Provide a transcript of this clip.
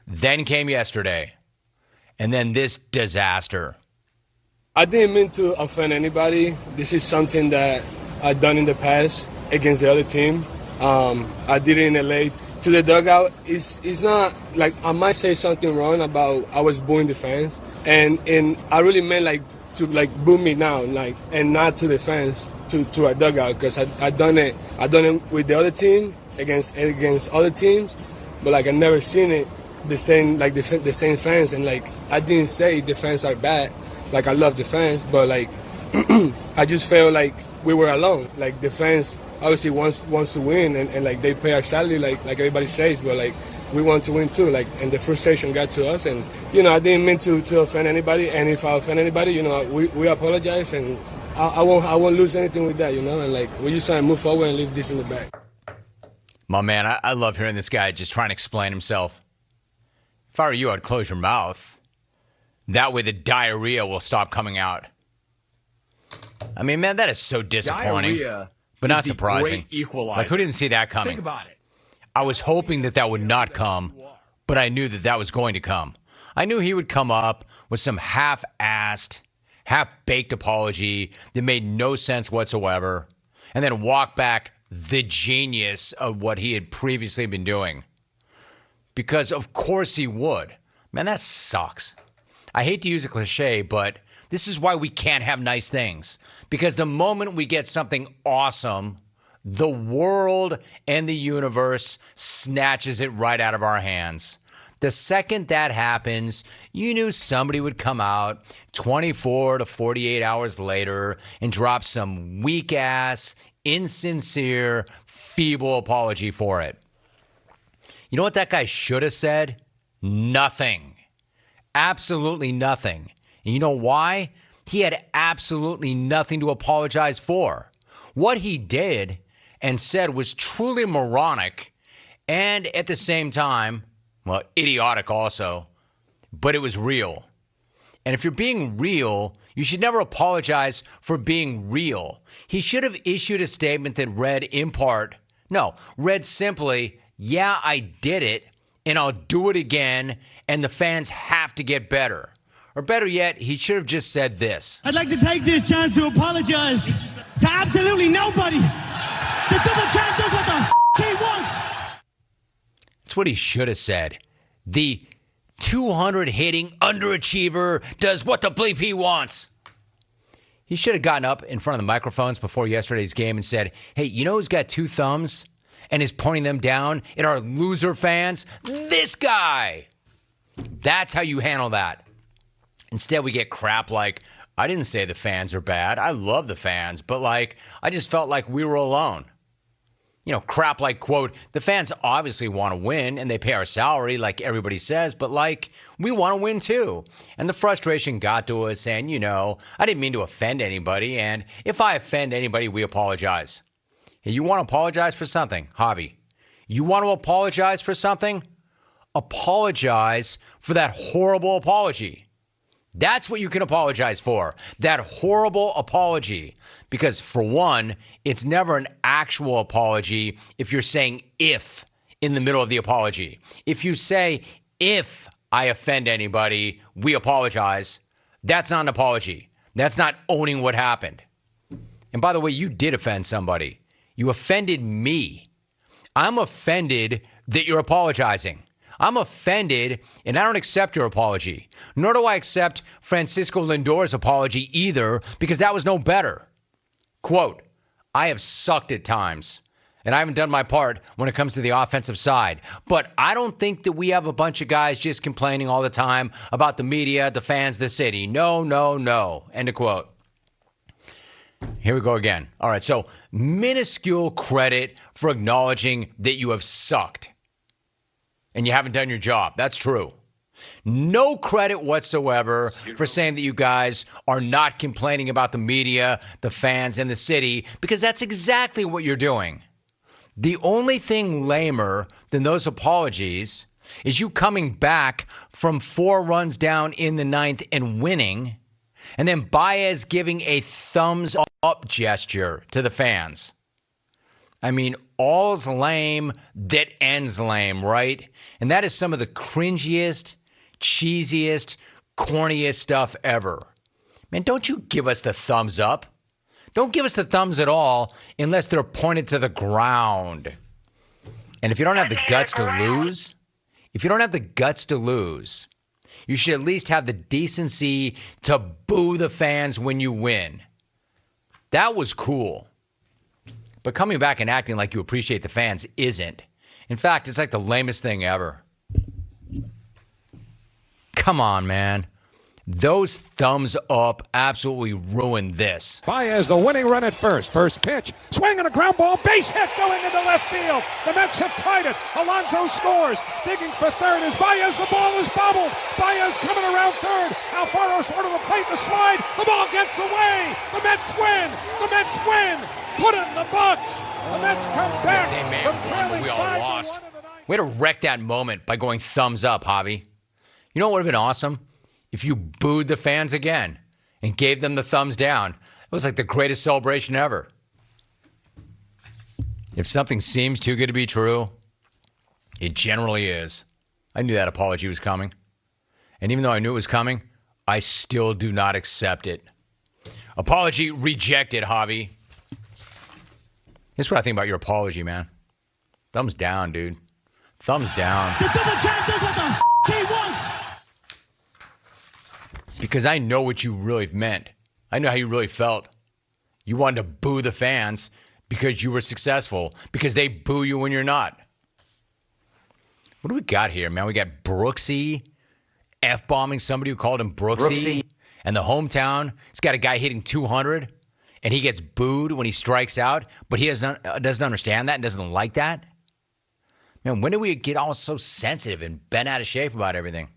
Then came yesterday. And then this disaster. I didn't mean to offend anybody. This is something that I've done in the past against the other team. I did it in LA. To the dugout, it's not like I might say something wrong about I was booing the fans. And I really meant to boo me now, and not to the fans, to our dugout, because I done it with the other team against other teams, but I never seen it the same the same fans, and I didn't say the fans are bad, I love the fans, but I just felt like we were alone, the fans obviously wants to win, and they pay our salary like everybody says, but we want to win too, and the frustration got to us, and I didn't mean to offend anybody, and if I offend anybody, we apologize, and I won't lose anything with that, and we're just trying to move forward and leave this in the back. My man, I love hearing this guy just trying to explain himself. If I were you, I'd close your mouth. That way the diarrhea will stop coming out. I mean, man, that is so disappointing. Diarrhea but not surprising. Who didn't see that coming? Think about it. I was hoping that would not come, but I knew that was going to come. I knew he would come up with some half-assed, half-baked apology that made no sense whatsoever, and then walk back the genius of what he had previously been doing. Because of course he would. Man, that sucks. I hate to use a cliche, but this is why we can't have nice things. Because the moment we get something awesome, the world and the universe snatches it right out of our hands. The second that happens, you knew somebody would come out 24 to 48 hours later and drop some weak-ass, insincere, feeble apology for it. You know what that guy should have said? Nothing. Absolutely nothing. And you know why? He had absolutely nothing to apologize for. What he did and said was truly moronic and at the same time, well, idiotic also, but it was real. And if you're being real, you should never apologize for being real. He should have issued a statement that read simply, yeah, I did it, and I'll do it again, and the fans have to get better. Or better yet, he should have just said this. I'd like to take this chance to apologize to absolutely nobody. The double champ does what the he wants. That's what he should have said. The 200 hitting underachiever does what the bleep he wants. He should have gotten up in front of the microphones before yesterday's game and said, hey, you know who's got two thumbs and is pointing them down at our loser fans? This guy. That's how you handle that. Instead, we get crap like, I didn't say the fans are bad. I love the fans, but I just felt like we were alone. Crap like, quote, the fans obviously want to win and they pay our salary like everybody says, but we want to win too. And the frustration got to us and, I didn't mean to offend anybody. And if I offend anybody, we apologize. Hey, you want to apologize for something, Javi? You want to apologize for something? Apologize for that horrible apology. That's what you can apologize for, that horrible apology. Because for one, it's never an actual apology if you're saying if in the middle of the apology. If you say, if I offend anybody, we apologize, that's not an apology. That's not owning what happened. And by the way, you did offend somebody. You offended me. I'm offended that you're apologizing. I'm offended, and I don't accept your apology. Nor do I accept Francisco Lindor's apology either, because that was no better. Quote, I have sucked at times, and I haven't done my part when it comes to the offensive side. But I don't think that we have a bunch of guys just complaining all the time about the media, the fans, the city. No, no, no. End of quote. Here we go again. All right, so minuscule credit for acknowledging that you have sucked. And you haven't done your job. That's true. No credit whatsoever for saying that you guys are not complaining about the media, the fans, and the city, because that's exactly what you're doing. The only thing lamer than those apologies is you coming back from 4 runs down in the 9th and winning, and then Baez giving a thumbs up gesture to the fans. I mean, all's lame that ends lame, right? And that is some of the cringiest, cheesiest, corniest stuff ever. Man, don't you give us the thumbs up. Don't give us the thumbs at all unless they're pointed to the ground. And if you don't have the guts to lose, you should at least have the decency to boo the fans when you win. That was cool. But coming back and acting like you appreciate the fans isn't. In fact, it's like the lamest thing ever. Come on, man. Those thumbs up absolutely ruined this. Baez, the winning run at first. First pitch. Swing and a ground ball. Base hit going into left field. The Mets have tied it. Alonso scores. Digging for third is Baez. The ball is bobbled. Baez coming around third. Alfaro short of the plate. The slide. The ball gets away. The Mets win. The Mets win. Put it in the box. The Mets come back from trailing 5-1 in the ninth. Way to wreck that moment by going thumbs up, Javi. You know what would have been awesome? If you booed the fans again and gave them the thumbs down. It was like the greatest celebration ever. If something seems too good to be true, it generally is. I knew that apology was coming. And even though I knew it was coming, I still do not accept it. Apology rejected, Javi. Here's what I think about your apology, man. Thumbs down, dude. Thumbs down. The double champ does what the he wants. Because I know what you really meant. I know how you really felt. You wanted to boo the fans because you were successful, because they boo you when you're not. What do we got here, man? We got Brooksy F-bombing somebody who called him Brooksy. And the hometown, it's got a guy hitting 200, and he gets booed when he strikes out, but he doesn't understand that and doesn't like that. Man, when did we get all so sensitive and bent out of shape about everything?